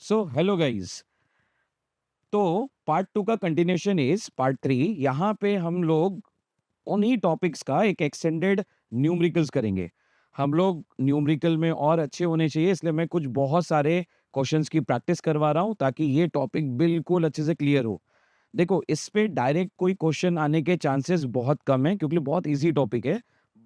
So hello guys. तो part 2 का continuation is part 3। यहाँ पे हम लोग उन्हीं टॉपिक्स का एक एक्सटेंडेड न्यूमेरिकल्स करेंगे। हम लोग न्यूमेरिकल में और अच्छे होने चाहिए, इसलिए मैं कुछ बहुत सारे क्वेश्चंस की प्रैक्टिस करवा रहा हूँ ताकि ये टॉपिक बिल्कुल अच्छे से क्लियर हो। देखो, इस पे डायरेक्ट कोई क्वेश्चन आने के चांसेस बहुत कम है क्योंकि बहुत इजी टॉपिक है।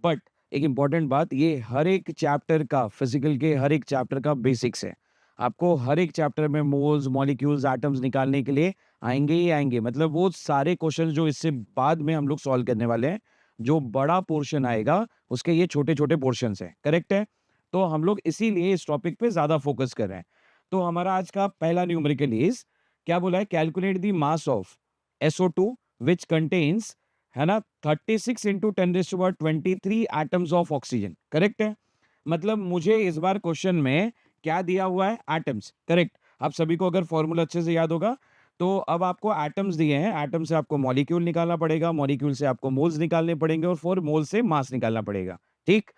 बट एक इम्पॉर्टेंट बात, ये हर एक चैप्टर का, फिजिकल के हर एक चैप्टर का बेसिक्स है। आपको हर एक चैप्टर में मोल्स, मॉलिक्यूल्स, एटम्स निकालने के लिए आएंगे ही आएंगे। मतलब वो सारे क्वेश्चन जो इससे बाद में हम लोग सॉल्व करने वाले हैं, जो बड़ा पोर्शन आएगा उसके ये छोटे छोटे पोर्शन है। करेक्ट है? तो हम लोग इसीलिए इस टॉपिक पे ज्यादा फोकस कर रहे हैं। तो हमारा आज का पहला न्यूमेरिकल इज, क्या बोला है? Calculate the mass of SO2 which contains, है ना, 36 into 10⁻23 atoms of oxygen. Correct है? मतलब मुझे इस बार क्वेश्चन में क्या दिया हुआ है? एटम्स। करेक्ट। आप सभी को अगर फॉर्मूला अच्छे से याद होगा, तो अब आपको एटम्स दिए हैं, एटम से आपको मॉलिक्यूल निकालना पड़ेगा, मॉलिक्यूल से आपको मोल्स निकालने पड़ेंगे और 4 मोल से मास निकालना पड़ेगा। ठीक?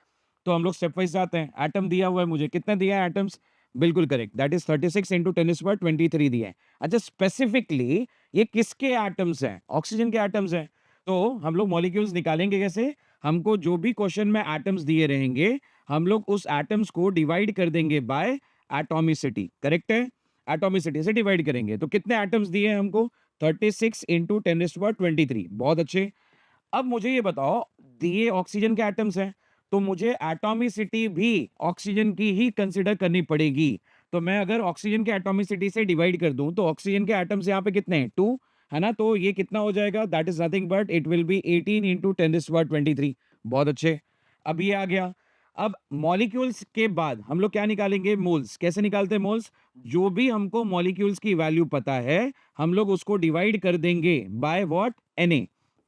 तो हम लोग स्टेप वाइज जाते हैं। एटम दिया हुआ है मुझे, कितना दिया है एटम्स? बिल्कुल करेक्ट, दैट इज 36 इंटू 10⁻23 दिए हैं। अच्छा, स्पेसिफिकली ये किसके एटम्स हैं? ऑक्सीजन के एटम्स हैं। तो हम लोग मॉलिक्यूल्स निकालेंगे कैसे? हमको जो भी क्वेश्चन में एटम्स दिए रहेंगे, हम लोग उस एटम्स को डिवाइड कर देंगे बाय एटॉमिसिटी। करेक्ट है? एटॉमिसिटी से डिवाइड करेंगे। तो कितने एटम्स दिए हैं हमको? 36 इंटू 10⁻23। बहुत अच्छे। अब मुझे ये बताओ, ये ऑक्सीजन के एटम्स हैं, तो मुझे एटॉमिसिटी भी ऑक्सीजन की ही कंसिडर करनी पड़ेगी। तो मैं अगर ऑक्सीजन के एटॉमिसिटी से डिवाइड कर दूं, तो ऑक्सीजन के एटम्स यहाँ पे कितने हैं? 2, है ना? तो ये कितना हो जाएगा? That is nothing but it will B 18 into 10⁻23। बहुत अच्छे। अब ये आ गया। अब मॉलिक्यूल्स के बाद हम लोग क्या निकालेंगे? मोल्स। कैसे निकालते हैं मोल्स? जो भी हमको मॉलिक्यूल्स की वैल्यू पता है, हम लोग उसको डिवाइड कर देंगे बाय व्हाट? Na।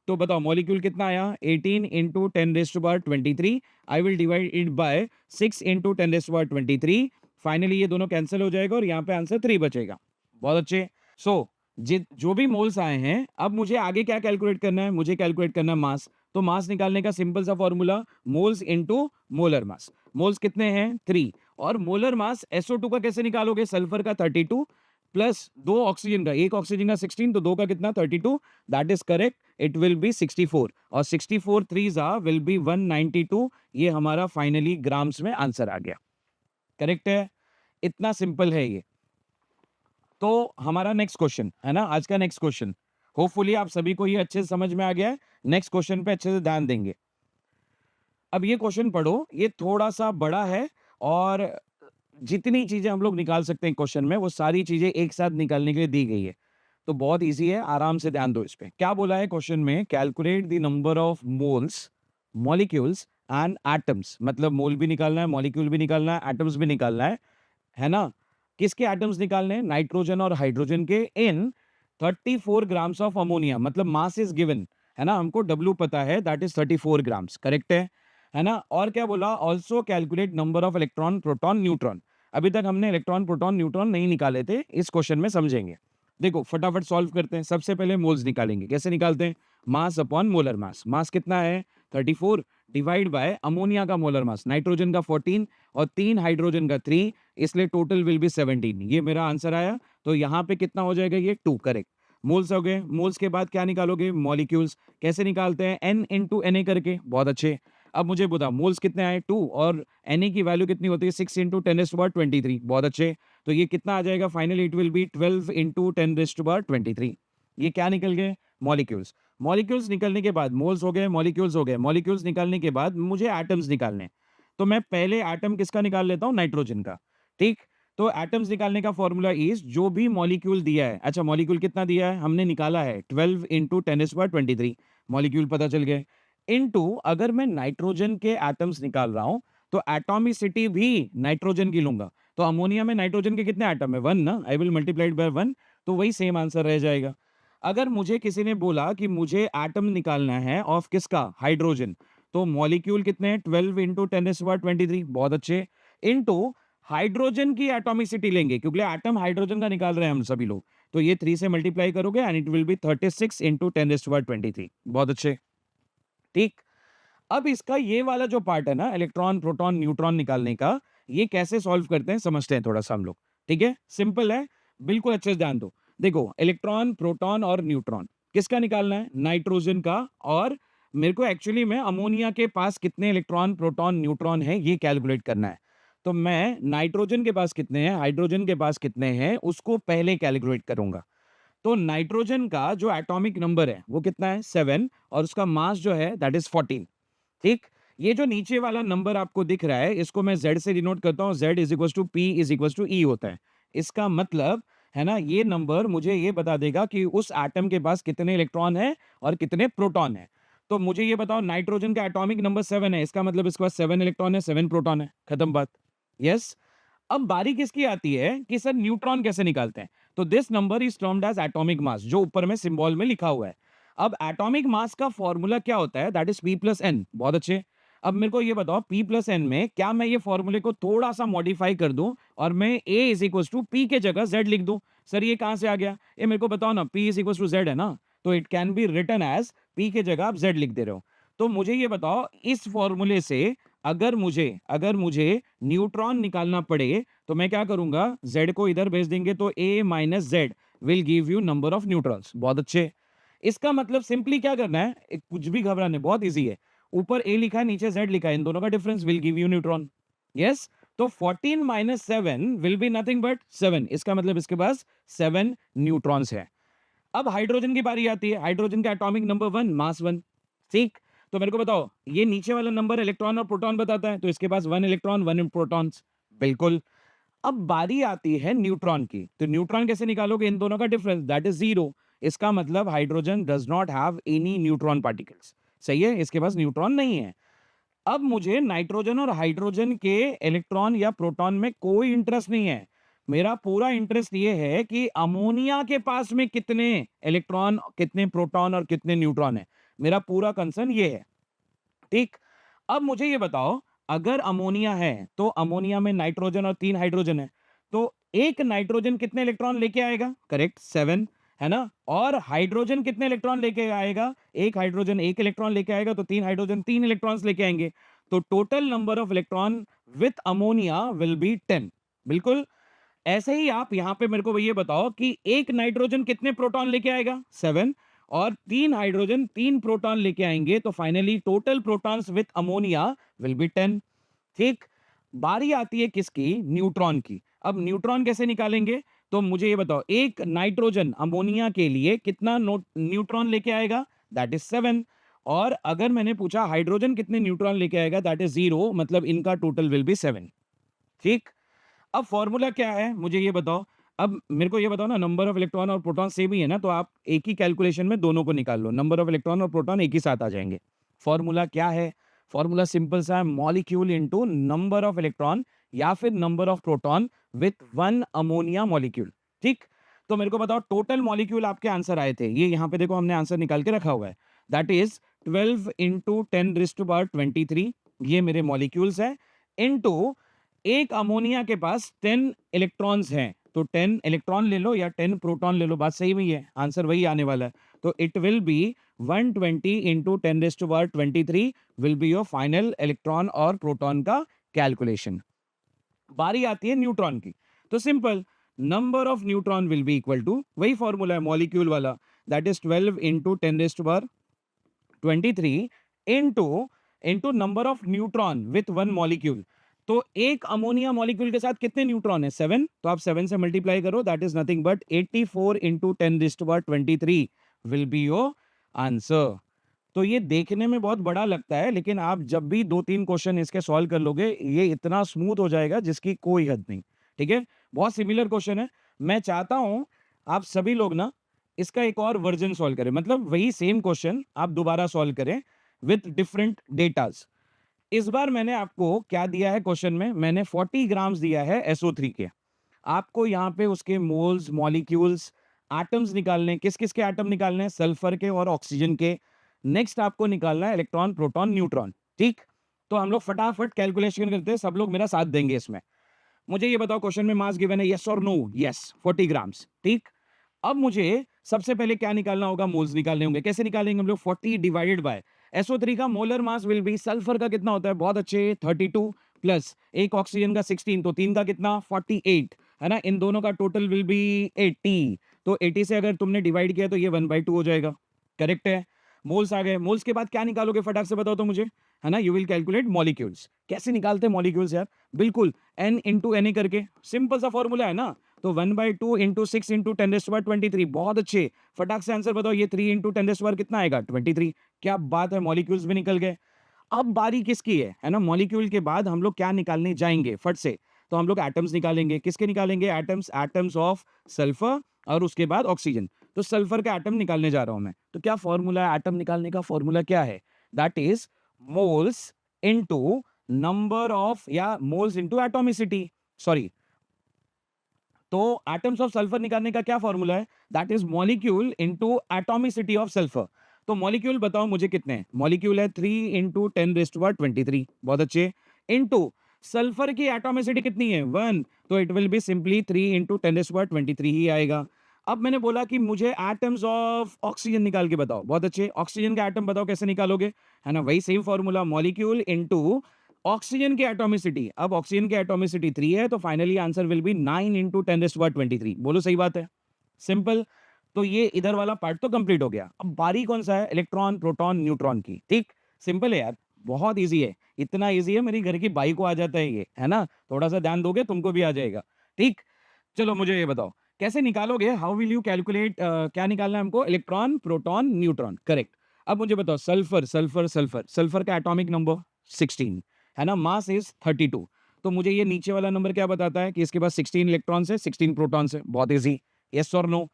तो बताओ मॉलिक्यूल कितना आया? 18 into 10⁻23। I will divide it by 6 into 10⁻23। Finally ये दोनों कैंसिल हो जाएगा और यहाँ पे आंसर 3 बचेगा। बहुत अच्छे। सो जो भी मोल्स आए हैं, अब मुझे आगे क्या कैलकुलेट करना है? मुझे कैलकुलेट करना है मास। तो मास निकालने का सिंपल सा formula, moles into molar mass. Moles कितने हैं? 3। और मोलर मास SO2 का कैसे निकालोगे? सल्फर का 32 प्लस 2 ऑक्सीजन का, एक ऑक्सीजन का 16, तो 2 का कितना? 32। That is correct, it will B 64। और 64 थ्रीज विल बी 192। ये हमारा फाइनली ग्राम्स में आंसर आ गया। करेक्ट है? इतना सिंपल है ये। तो हमारा नेक्स्ट क्वेश्चन है ना, आज का नेक्स्ट क्वेश्चन, होपफुली आप सभी को ये अच्छे से समझ में आ गया है। नेक्स्ट क्वेश्चन पे अच्छे से ध्यान देंगे। अब ये क्वेश्चन पढ़ो, ये थोड़ा सा बड़ा है और जितनी चीजें हम लोग निकाल सकते हैं क्वेश्चन में, वो सारी चीजें एक साथ निकालने के लिए दी गई है। तो बहुत इजी है, आराम से ध्यान दो इस पे। क्या बोला है क्वेश्चन में? Calculate the number of moles, molecules and atoms. मतलब मोल भी निकालना है, मॉलिक्यूल भी निकालना है, एटम्स भी निकालना है ना? किसके एटम्स निकालने हैं? नाइट्रोजन और हाइड्रोजन के, इन 34 ग्राम्स ऑफ अमोनिया। मतलब मास इज गिवन, है ना? हमको डब्ल्यू पता है, दैट इज 34 ग्राम्स। करेक्ट है ना? और क्या बोला? Also calculate number of electron, proton, neutron. अभी तक हमने इलेक्ट्रॉन, प्रोटॉन, न्यूट्रॉन नहीं निकाले थे, इस क्वेश्चन में समझेंगे। देखो फटाफट सॉल्व करते हैं। सबसे पहले मोल्स निकालेंगे। कैसे निकालते हैं? मास अपॉन मोलर मास। मास कितना है? 34 डिवाइड बाय अमोनिया का मोलर मास, नाइट्रोजन का 14 और 3 हाइड्रोजन का 3, इसलिए टोटल विल बी 17। ये मेरा आंसर आया। तो यहाँ पे कितना हो जाएगा? ये 2। करेक्ट। मोल्स हो गए। मोल्स के बाद क्या निकालोगे? मॉलिक्यूल्स। कैसे निकालते हैं? N इंटू Na करके। बहुत अच्छे। अब मुझे बता, मोल्स कितने आए? 2। और Na की वैल्यू कितनी होती है? 6 इंटू 10⁻23। बहुत अच्छे। तो ये कितना आ जाएगा? Finally it will B 12 into 10⁻23। ये क्या निकल गए? मॉलिक्यूल्स। मॉलिक्यूल्स निकलने के बाद मोल्स हो गए, मॉलिक्यूल्स हो गए। मॉलिक्यूल्स निकालने के बाद मुझे एटम्स निकालने हैं। तो मैं पहले एटम किसका निकाल लेता हूं? नाइट्रोजन का। ठीक। तो एटम्स निकालने का फॉर्मूला इज, जो भी मॉलिक्यूल दिया है, अच्छा मॉलिक्यूल कितना दिया है? हमने निकाला है 12 इंटू 10⁻23। मॉलिक्यूल पता चल गए। इनटू, अगर मैं नाइट्रोजन के एटम्स निकाल रहा हूं, तो एटॉमिसिटी भी नाइट्रोजन की लूंगा। तो अमोनिया में नाइट्रोजन के कितने एटम है? 1 ना। I will multiplied by 1। तो वही सेम आंसर रह जाएगा। अगर मुझे किसी ने बोला कि मुझे एटम निकालना है ऑफ किसका? हाइड्रोजन। तो मॉलिक्यूल कितने हैं? 12 इंटू 10⁻23। बहुत अच्छे। इनटू हाइड्रोजन की एटॉमिसिटी लेंगे, क्योंकि एटम हाइड्रोजन का निकाल रहे हैं हम सभी लोग। तो ये 3 से मल्टीप्लाई करोगे and it will B 36 into 10⁻23। बहुत अच्छे। ठीक। अब इसका ये वाला जो पार्ट है ना, इलेक्ट्रॉन, प्रोटॉन, न्यूट्रॉन निकालने का, ये कैसे सॉल्व करते हैं समझते हैं थोड़ा सा हम लोग। ठीक है, सिंपल है, बिल्कुल अच्छे से ध्यान दो। देखो, इलेक्ट्रॉन, प्रोटॉन और न्यूट्रॉन किसका निकालना है? नाइट्रोजन का। और मेरे को एक्चुअली में अमोनिया के पास कितने इलेक्ट्रॉन, प्रोटॉन, न्यूट्रॉन है ये कैलकुलेट करना है। तो मैं नाइट्रोजन के पास कितने हैं, हाइड्रोजन के पास कितने हैं, उसको पहले कैलकुलेट करूंगा। तो नाइट्रोजन का जो एटॉमिक नंबर है वो कितना है? 7, और उसका मास जो है दैट इज 14। ठीक, ये जो नीचे वाला नंबर आपको दिख रहा है इसको मैं Z से डिनोट करता हूँ। Z is equal to P is equal to E होता है। इसका मतलब है ना, ये नंबर मुझे ये बता देगा कि उस एटम के पास कितने इलेक्ट्रॉन है और कितने प्रोटॉन है। तो मुझे ये बताओ, नाइट्रोजन का एटॉमिक नंबर 7 है, इसका मतलब इसके पास 7 इलेक्ट्रॉन है, 7 प्रोटॉन है, खत्म बात। यस। अब बारी किसकी आती है कि सर न्यूट्रॉन कैसे निकालते हैं? तो this number is termed as atomic mass, जो ऊपर में सिंबल में लिखा हुआ है। अब एटॉमिक मास का फॉर्मूला क्या होता है? That is P plus N. बहुत अच्छे। अब मेरे को ये बताओ, P प्लस एन में क्या मैं ये फॉर्मूले को थोड़ा सा मॉडिफाई कर दूं और मैं A is equal to P के जगह Z लिख दूं? सर ये कहां से आ गया? ये मेरे को बताओ ना, P is equal to Z है ना, तो it can be written as P के जगह आप Z लिख दे रहे हो। तो मुझे ये बताओ, इस फॉर्मूले से अगर मुझे न्यूट्रॉन निकालना पड़े तो मैं क्या करूंगा? Z को इधर भेज देंगे तो A minus Z will give you number of neutrons. बहुत अच्छे। इसका मतलब सिंपली क्या करना है, कुछ भी घबराने, बहुत इजी है। ऊपर A लिखा है, नीचे Z लिखा है, इन दोनों का difference will give you neutron. Yes. तो 14 minus 7 will be nothing but 7। इसका मतलब इसके पास 7 न्यूट्रॉन्स है। अब हाइड्रोजन की बारी आती है। हाइड्रोजन का एटॉमिक नंबर 1, मास 1। ठीक। तो मेरे को बताओ, ये नीचे वाला नंबर इलेक्ट्रॉन और प्रोटॉन बताता है, तो इसके पास 1 इलेक्ट्रॉन 1 प्रोटॉन्स। बिल्कुल। अब बारी आती है न्यूट्रॉन की। तो न्यूट्रॉन कैसे निकालोगे? इन दोनों का डिफरेंस दैट इज 0। इसका मतलब hydrogen does not have any neutron particles. सही है, इसके पास न्यूट्रॉन नहीं है। अब मुझे नाइट्रोजन और हाइड्रोजन के इलेक्ट्रॉन या प्रोटॉन में कोई इंटरेस्ट नहीं है। मेरा पूरा इंटरेस्ट ये है कि अमोनिया के पास में कितने इलेक्ट्रॉन, कितने प्रोटॉन और कितने न्यूट्रॉन है। मेरा पूरा कंसर्न ये है। ठीक। अब मुझे ये बताओ, अगर अमोनिया है तो अमोनिया में नाइट्रोजन और 3 हाइड्रोजन है, तो एक नाइट्रोजन कितने इलेक्ट्रॉन लेके आएगा? करेक्ट, 7, है ना। और हाइड्रोजन कितने इलेक्ट्रॉन लेके आएगा? एक हाइड्रोजन 1 इलेक्ट्रॉन लेके आएगा, तो 3 हाइड्रोजन 3 इलेक्ट्रॉन्स लेके आएंगे। तो total number of electron with ammonia will be 10। बिल्कुल। ऐसे ही आप यहां पे मेरे को ये बताओ कि एक नाइट्रोजन कितने प्रोटॉन लेके आएगा? 7। और 3 हाइड्रोजन 3 प्रोटॉन लेके आएंगे, तो finally total protons with ammonia will be 10। ठीक। बारी आती है किसकी? न्यूट्रॉन की। अब न्यूट्रॉन कैसे निकालेंगे? तो मुझे ये बताओ, एक नाइट्रोजन अमोनिया के लिए कितना न्यूट्रॉन लेके आएगा? That is 7। और अगर मैंने पूछा हाइड्रोजन कितने न्यूट्रॉन लेके आएगा, दैट इज 0, मतलब इनका टोटल विल बी 7। ठीक। अब फॉर्मूला क्या है मुझे ये बताओ। अब मेरे को ये बताओ ना, नंबर ऑफ इलेक्ट्रॉन और प्रोटॉन सेम ही है ना, तो आप एक ही कैलकुलेशन में दोनों को निकाल लो, नंबर ऑफ इलेक्ट्रॉन और प्रोटॉन एक ही साथ आ जाएंगे। फॉर्मूला क्या है? फॉर्मूला सिंपल सा है, molecule into number of electron या फिर number of proton with 1 ammonia molecule. ठीक। तो मेरे को बताओ, टोटल मॉलिक्यूल आपके आंसर आए थे, ये यहाँ पे देखो हमने आंसर निकाल के रखा हुआ है, दैट इज 12 इंटू 10⁻23। ये मेरे मॉलिक्यूल्स है, इनटू एक अमोनिया के पास 10 इलेक्ट्रॉन्स हैं, तो 10 इलेक्ट्रॉन ले लो या 10 प्रोटॉन ले लो, बात सही हुई है, आंसर वही आने वाला है। तो it will be 120 into 10⁻23 will be your final electron और प्रोटॉन का कैलकुलेशन। बारी आती है न्यूट्रॉन की। तो simple, number of neutron will be equal to, वही फॉर्मूला है मॉलिक्यूल वाला, that is 12 into 10⁻23 into into number of neutron with 1 molecule. तो एक अमोनिया मॉलिक्यूल के साथ कितने न्यूट्रॉन है? 7। तो आप 7 से मल्टीप्लाई करो, that is nothing but 84 into 10⁻23 will be your answer. तो ये देखने में बहुत बड़ा लगता है, लेकिन आप जब भी 2-3 क्वेश्चन इसके सॉल्व कर लोगे, ये इतना स्मूथ हो जाएगा जिसकी कोई हद नहीं। ठीक है, बहुत सिमिलर क्वेश्चन है। मैं चाहता हूं आप सभी लोग ना इसका एक और वर्जन सॉल्व करें, मतलब वही सेम क्वेश्चन आप दोबारा सॉल्व करें विथ डिफरेंट डेटाज। इस बार मैंने आपको क्या दिया है क्वेश्चन में? मैंने 40 ग्राम्स दिया है SO3 के। आपको यहाँ पे उसके मोल्स, मॉलिक्यूल्स, एटम्स निकालने हैं। किस किस के एटम निकालने हैं? सल्फर के और ऑक्सीजन के। नेक्स्ट आपको निकालना है इलेक्ट्रॉन, प्रोटॉन, न्यूट्रॉन। ठीक। तो हम लोग फटाफट कैलकुलेशन करते हैं, सब लोग मेरा साथ देंगे इसमें। मुझे ये बताओ, क्वेश्चन में मास गिवन है, यस और नो? Yes, 40 grams. ठीक। अब मुझे सबसे पहले क्या निकालना होगा? मोल्स निकालने होंगे। कैसे निकालेंगे हम लोग? 40 डिवाइडेड बाय SO3 का molar mass will be, sulphur का कितना होता है? बहुत अच्छे, 32 प्लस एक ऑक्सीजन का 16, तो 3 का कितना? 48 है ना? इन दोनों का टोटल विल बी 80। तो 80 से अगर तुमने डिवाइड किया तो ये 1/2 हो जाएगा। करेक्ट है? मोल्स आ गए। मोल्स के बाद क्या निकालोगे फटाक से बताओ तो मुझे? है ना? You will calculate molecules. कैसे निकालते हैं मॉलिक्यूल्स यार? बिल्कुल n into Na करके, सिंपल सा फॉर्मूला है ना। तो 1/2 into 6 into 10⁻23। बहुत अच्छे। फटाक से आंसर बताओ, ये 3 into 10⁻, कितना आएगा? 23। क्या बात है, मॉलिक्यूल्स भी निकल गए। अब बारी किसकी है ना? मॉलिक्यूल के बाद हम लोग क्या निकालने जाएंगे फट से? तो हम लोग एटम्स निकालेंगे। किसके निकालेंगे एटम्स? एटम्स ऑफ सल्फर और उसके बाद ऑक्सीजन। तो सल्फर का एटम निकालने जा रहा हूं मैं। तो क्या फॉर्मूला है एटम निकालने का? फॉर्मूला क्या है? That is moles into number of, या मोल्स इनटू एटॉमिसिटी, सॉरी। तो एटम्स ऑफ सल्फर निकालने का क्या फॉर्मूला है? That is molecule into atomicity of sulphur. तो मॉलिक्यूल बताओ मुझे कितने हैं? मॉलिक्यूल है 3 इंटू 10⁻23। बहुत अच्छे। इनटू सल्फर की एटॉमिसिटी कितनी है? 1। तो it will be simply 3 into 10⁻23 ही आएगा। अब मैंने बोला कि मुझे एटम्स ऑफ ऑक्सीजन निकाल के बताओ। बहुत अच्छे। ऑक्सीजन का एटम बताओ कैसे निकालोगे? है ना, वही same formula, molecule into oxygen की एटॉमिसिटी। अब ऑक्सीजन की एटॉमिसिटी 3 है, तो finally answer will be 9 into 10⁻23। बोलो सही बात है? सिंपल। तो ये इधर वाला पार्ट तो कंप्लीट हो गया। अब बारी कौन सा है? इलेक्ट्रॉन, प्रोटॉन, न्यूट्रॉन की। ठीक, सिंपल है यार, बहुत इजी है। इतना इजी है मेरी घर की बाई को आ जाता है ये, है ना? थोड़ा सा ध्यान दोगे तुमको भी आ जाएगा। ठीक, चलो मुझे ये बताओ कैसे निकालोगे? How will you calculate? क्या निकालना है हमको? Electron, proton, neutron. करेक्ट। अब मुझे बताओ, सल्फर सल्फर सल्फर सल्फर का एटॉमिक नंबर 16, है ना? Mass is 32। तो मुझे ये नीचे वाला नंबर क्या बताता है? कि इसके पास 16 इलेक्ट्रॉन्स है, 16 प्रोटॉन्स है। बहुत इजी। यस और नो?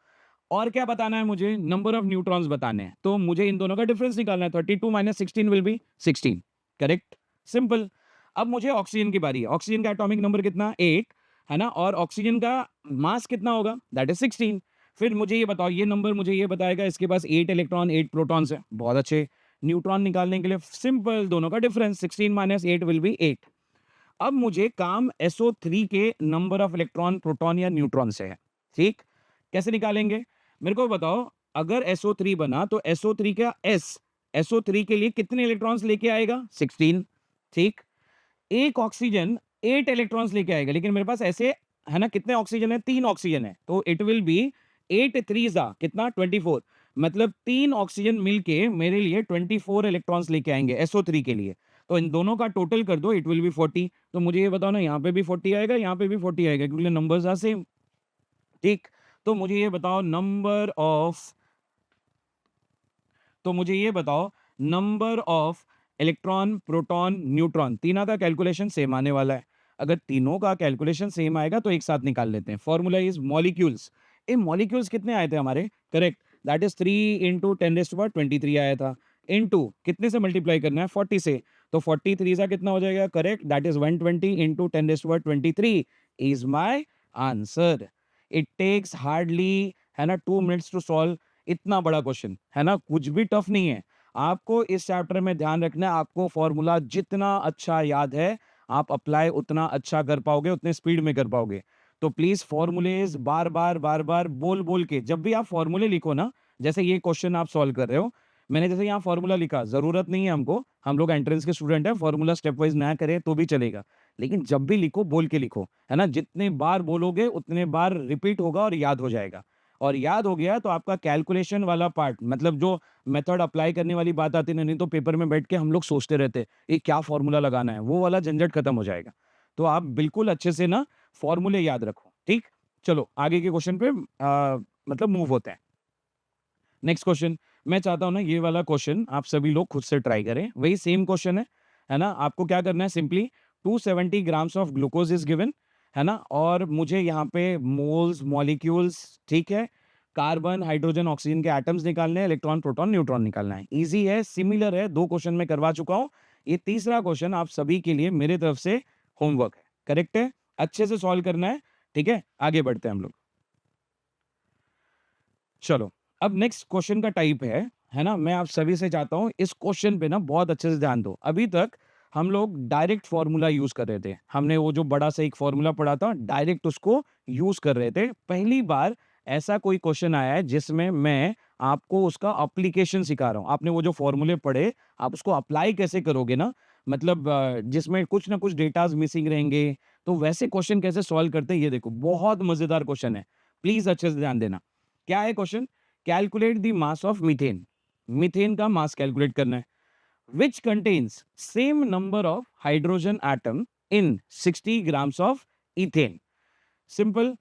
और क्या बताना है मुझे? नंबर ऑफ न्यूट्रॉन्स बताने हैं। तो मुझे इन दोनों का डिफरेंस निकालना है। 32 minus 16 will be 16। Correct, simple. अब मुझे ऑक्सीजन की बारी है। ऑक्सीजन का एटॉमिक नंबर कितना? 8, है ना? और ऑक्सीजन का मास कितना होगा? That is 16। फिर मुझे ये बताओ, ये नंबर मुझे ये बताएगा इसके पास 8 इलेक्ट्रॉन, 8 प्रोटॉन्स है। बहुत अच्छे। न्यूट्रॉन निकालने के लिए सिंपल, दोनों का डिफरेंस 16 माइनस 8 विल बी 8। अब मुझे काम SO3 के नंबर ऑफ इलेक्ट्रॉन, प्रोटॉन या न्यूट्रॉन से है। ठीक, कैसे निकालेंगे? मेरे को बताओ, अगर SO3 बना तो SO3 का SO3 के लिए कितने इलेक्ट्रॉन्स लेके आएगा? 16। ठीक, एक ऑक्सीजन 8 इलेक्ट्रॉन्स लेके आएगा, लेकिन मेरे पास ऐसे, है ना, कितने ऑक्सीजन है? 3 ऑक्सीजन है, तो इट विल बी 8 3 कितना? 24। मतलब 3 ऑक्सीजन मिलके मेरे लिए 24 इलेक्ट्रॉन्स लेके आएंगे SO3 के लिए। तो इन दोनों का टोटल कर दो, इट विल बी 40। तो मुझे ये बताओ ना, यहाँ पे भी 40 आएगा, यहाँ पे भी 40 आएगा, क्योंकि नंबर्स आर सेम। ठीक, तो मुझे ये बताओ नंबर ऑफ, तो मुझे ये बताओ number of electron, proton, neutron, तीनों का कैलकुलेशन सेम आने वाला है। अगर तीनों का कैलकुलेशन सेम आएगा तो एक साथ निकाल लेते हैं। Formula is molecules. ये मॉलिक्यूल्स कितने आए थे हमारे? करेक्ट, दैट इज 3 इंटू 10⁻23 आया था। इनटू कितने से मल्टीप्लाई करना है? 40 से। तो 43 सा कितना हो जाएगा? Correct, that is 120 into 10⁻23 is my answer. It takes hardly, है ना, 2 मिनट्स टू सॉल्व इतना बड़ा क्वेश्चन, है ना? कुछ भी टफ नहीं है। आपको इस चैप्टर में ध्यान रखना है, आपको फॉर्मूला जितना अच्छा याद है, आप अप्लाई उतना अच्छा कर पाओगे, उतने स्पीड में कर पाओगे। तो प्लीज फॉर्मूलेज बार बार बोल बोल के, जब भी आप फॉर्मूले लिखो ना, जैसे ये क्वेश्चन आप सॉल्व कर रहे हो, मैंने जैसे यहाँ फॉर्मूला लिखा, जरूरत नहीं है हमको, हम लोग एंट्रेंस के स्टूडेंट हैं, फॉर्मूला स्टेप वाइज ना करें तो भी चलेगा, लेकिन जब भी लिखो बोल के लिखो, है ना? जितने बार बोलोगे उतने बार रिपीट होगा और याद हो जाएगा। और याद हो गया तो आपका कैलकुलेशन वाला पार्ट, मतलब जो मेथड अप्लाई करने वाली बात आती नहीं तो पेपर में बैठ के हम लोग सोचते रहते ये क्या फॉर्मूला लगाना है, वो वाला झंझट खत्म हो जाएगा। तो आप बिल्कुल अच्छे से ना फॉर्मूले याद रखो। ठीक, चलो आगे के क्वेश्चन पे मतलब मूव होते हैं। नेक्स्ट क्वेश्चन, मैं चाहता हूं ना ये वाला क्वेश्चन आप सभी लोग खुद से ट्राई करें। वही सेम क्वेश्चन है ना? आपको क्या करना है? Simply 270 grams of glucose is given, है ना? और मुझे यहाँ पे मोल्स, मॉलिक्यूल्स, ठीक है, कार्बन, हाइड्रोजन, ऑक्सीजन के एटम्स निकालने हैं, इलेक्ट्रॉन, प्रोटॉन, न्यूट्रॉन निकालना है। इजी है, सिमिलर है, 2 क्वेश्चन में करवा चुका हूँ। ये तीसरा क्वेश्चन आप सभी के लिए मेरे तरफ से होमवर्क है। करेक्ट है, अच्छे से सॉल्व करना है। ठीक है, आगे बढ़ते हैं हम लोग। चलो, अब नेक्स्ट क्वेश्चन का टाइप है ना? मैं आप सभी से चाहता हूं इस क्वेश्चन पे ना बहुत अच्छे से ध्यान दो। अभी तक हम लोग डायरेक्ट फॉर्मूला यूज कर रहे थे, हमने वो जो बड़ा सा एक फॉर्मूला पढ़ा था, डायरेक्ट उसको यूज कर रहे थे। पहली बार ऐसा कोई क्वेश्चन आया है जिसमें मैं आपको उसका अप्लीकेशन सिखा रहा हूं। आपने वो जो फॉर्मूले पढ़े, आप उसको अप्लाई कैसे करोगे ना, मतलब जिसमें कुछ ना कुछ डेटाज मिसिंग रहेंगे, तो वैसे क्वेश्चन कैसे सॉल्व करते हैं ये देखो, बहुत मजेदार क्वेश्चन है, प्लीज अच्छे से ध्यान देना। क्या है question? Calculate the mass of methane. Methane का मास कैलकुलेट करना है, which contains same number of hydrogen atom in 60 grams of ethane। Simple.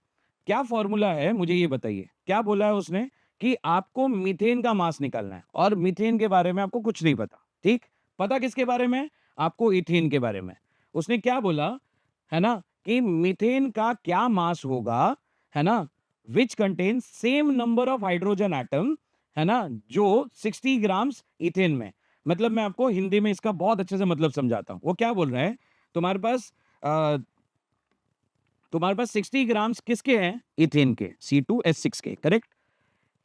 क्या फॉर्मूला है मुझे ये बताइए। क्या बोला है उसने कि आपको मीथेन का मास निकालना है और मीथेन के बारे में आपको कुछ नहीं पता। ठीक, पता किसके बारे में? आपको इथेन के बारे में। उसने क्या बोला है ना कि मीथेन का क्या मास होगा, है ना, which contain same number of hydrogen atom, है ना, जो 60 ग्राम्स इथेन में। मतलब मैं आपको हिंदी में इसका बहुत अच्छे से मतलब समझाता हूं। वो क्या बोल रहे हैं, तुम्हारे पास अ, तुम्हारे पास 60 ग्राम्स किसके हैं? इथेन के, C2H6 के, करेक्ट।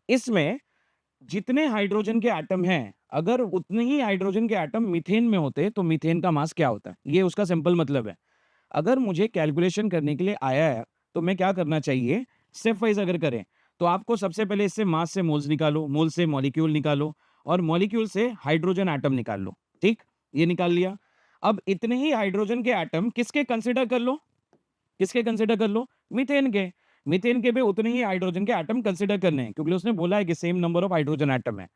इसमें जितने हाइड्रोजन के एटम हैं, अगर उतने ही हाइड्रोजन के एटम मीथेन में होते तो मीथेन का मास क्या होता है, ये उसका सिंपल मतलब है। अगर मुझे कैलकुलेशन करने के लिए आया है तो मैं क्या करना चाहिए, स्टेप वाइज अगर करें तो आपको सबसे पहले इससे मास से मोल्स निकालो, मोल से मॉलिक्यूल निकालो, और मॉलिक्यूल से हाइड्रोजन एटम निकाल लो। ठीक, ये निकाल लिया। अब इतने ही हाइड्रोजन के एटम किसके कंसिडर कर लो, किसके कंसिडर कर लो? मीथेन के। मीथेन के भी उतने ही हाइड्रोजन के एटम कंसिडर करने हैं, क्योंकि उसने बोला है कि same number of hydrogen atom है।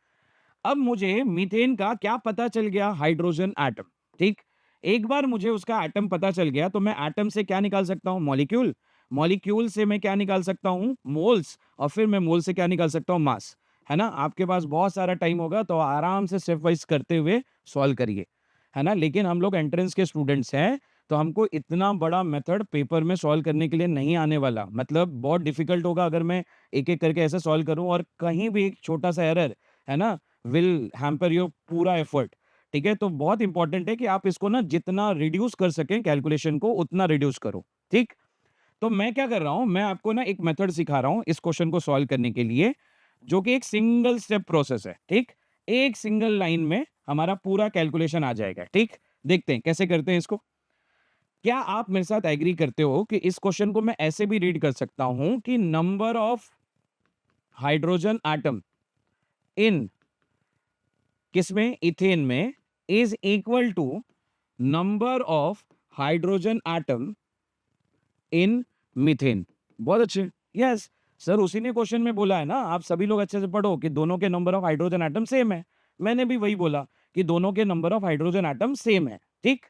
अब मुझे मीथेन का क्या पता चल गया? Hydrogen atom. ठीक, एक बार मुझे उसका एटम पता चल गया तो मैं एटम से क्या निकाल सकता हूं? मॉलिक्यूल। मॉलिक्यूल से मैं क्या निकाल सकता हूं? मोल्स। और फिर मैं मोल से क्या निकाल सकता हूं? मास। है ना, आपके पास बहुत सारा टाइम होगा तो आराम से स्टेप वाइज करते हुए सॉल्व करिए, है ना। लेकिन हम लोग एंट्रेंस के स्टूडेंट्स हैं तो हमको इतना बड़ा मेथड पेपर में सॉल्व करने के लिए नहीं आने वाला। मतलब बहुत डिफिकल्ट होगा अगर मैं एक एक करके ऐसे सॉल्व करूं, और कहीं भी एक छोटा सा एरर, है ना, विल हैम्पर योर पूरा एफर्ट। ठीक है, तो बहुत इंपॉर्टेंट है कि आप इसको ना जितना रिड्यूस कर सकें कैलकुलेशन को, उतना रिड्यूस करो। ठीक, तो मैं क्या कर रहा हूं, मैं आपको ना एक मेथड सिखा रहा हूं इस क्वेश्चन को सॉल्व करने के लिए, जो कि एक सिंगल स्टेप प्रोसेस है। ठीक, एक सिंगल लाइन में हमारा पूरा कैलकुलेशन आ जाएगा। ठीक, देखते हैं कैसे करते हैं इसको। क्या आप मेरे साथ एग्री करते हो कि इस क्वेश्चन को मैं ऐसे भी रीड कर सकता हूं कि number of hydrogen atom in किसमें? इथेन में, is equal to number of hydrogen atom in methane. बहुत अच्छे। यस सर, उसी ने क्वेश्चन में बोला है ना, आप सभी लोग अच्छे से पढ़ो कि दोनों के number of hydrogen atom same है। मैंने भी वही बोला कि दोनों के number of hydrogen atom same है। ठीक,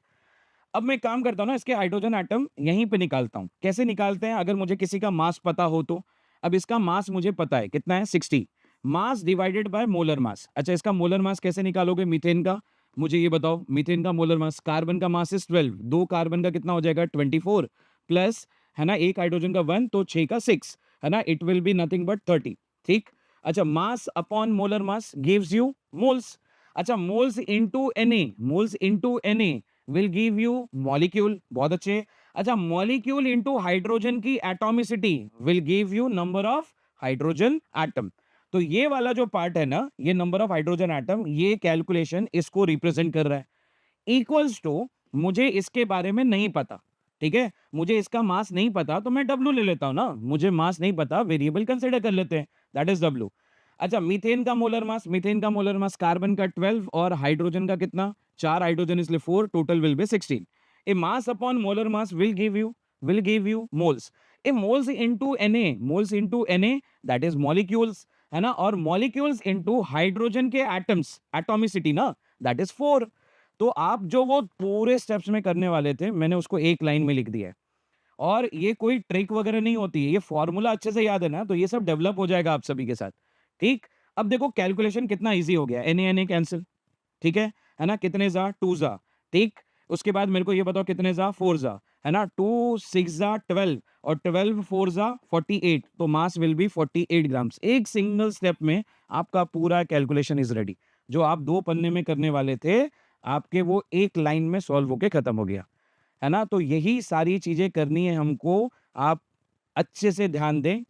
अब मैं काम करता हूं ना, इसके हाइड्रोजन एटम यहीं पे निकालता हूं। कैसे निकालते हैं? अगर मुझे किसी का मास पता हो तो। अब इसका मास मुझे पता है कितना है, 60। Mass divided by molar mass. अच्छा, इसका मोलर मास कैसे निकालोगे मीथेन का? मुझे ये बताओ। मीथेन का मोलर मास, कार्बन का मास इज 12, दो कार्बन का कितना हो जाएगा? 24 प्लस, है ना, एक हाइड्रोजन का 1, तो 6 का 6, है ना, it will be nothing but 30। ठीक, अच्छा, mass upon molar mass gives you moles. अच्छा, moles into Na, moles into Na will give you molecule. बहुत अच्छे। अच्छा, मॉलिक्यूल इनटू हाइड्रोजन की atomicity will give you number of hydrogen atom. तो ये वाला जो पार्ट है ना, ये नंबर ऑफ हाइड्रोजन एटम, ये कैलकुलेशन इसको रिप्रेजेंट कर रहा है। इक्वल्स टू, मुझे इसके बारे में नहीं पता। ठीक है, मुझे इसका मास नहीं पता तो मैं W ले लेता हूं ना। मुझे मास नहीं पता, वेरिएबल कंसिडर कर लेते हैं, दैट इज W। अच्छा, मीथेन का मोलर मास, मीथेन का मोलर मास कार्बन का 12 और हाइड्रोजन का कितना? 4 हाइड्रोजन इसलिए 4, total will be 16। A mass upon molar mass will give you moles. A moles into Na, moles into Na, that is molecules, है ना, और मॉलिक्यूल्स इनटू हाइड्रोजन के एटम्स, एटॉमिसिटी ना, दैट इज 4। तो आप जो वो पूरे स्टेप्स में करने वाले थे, मैंने उसको एक लाइन में लिख दिया है। और ये कोई ट्रिक वगैरह नहीं होती है, ये फॉर्मूला अच्छे से याद है ना, तो ये सब डेवलप हो जाएगा आप सभी के साथ। ठीक, अब देखो कैलकुलेशन कितना इजी हो गया। Na कैंसिल, ठीक है ना, कितने जा? 2 जा। ठीक, उसके बाद मेरे को ये बताओ कितने जा? 4 जा, है ना, 2 6 जा 12, और 12 4 जा 48, तो मास विल बी 48 ग्राम्स। एक सिंगल स्टेप में आपका पूरा कैलकुलेशन इज रेडी। जो आप 2 पन्ने में करने वाले थे, आपके वो एक लाइन में सॉल्व होके खत्म हो गया, है ना। तो यही सारी चीजें करनी है हमको। आप अच्छे से ध्यान दें,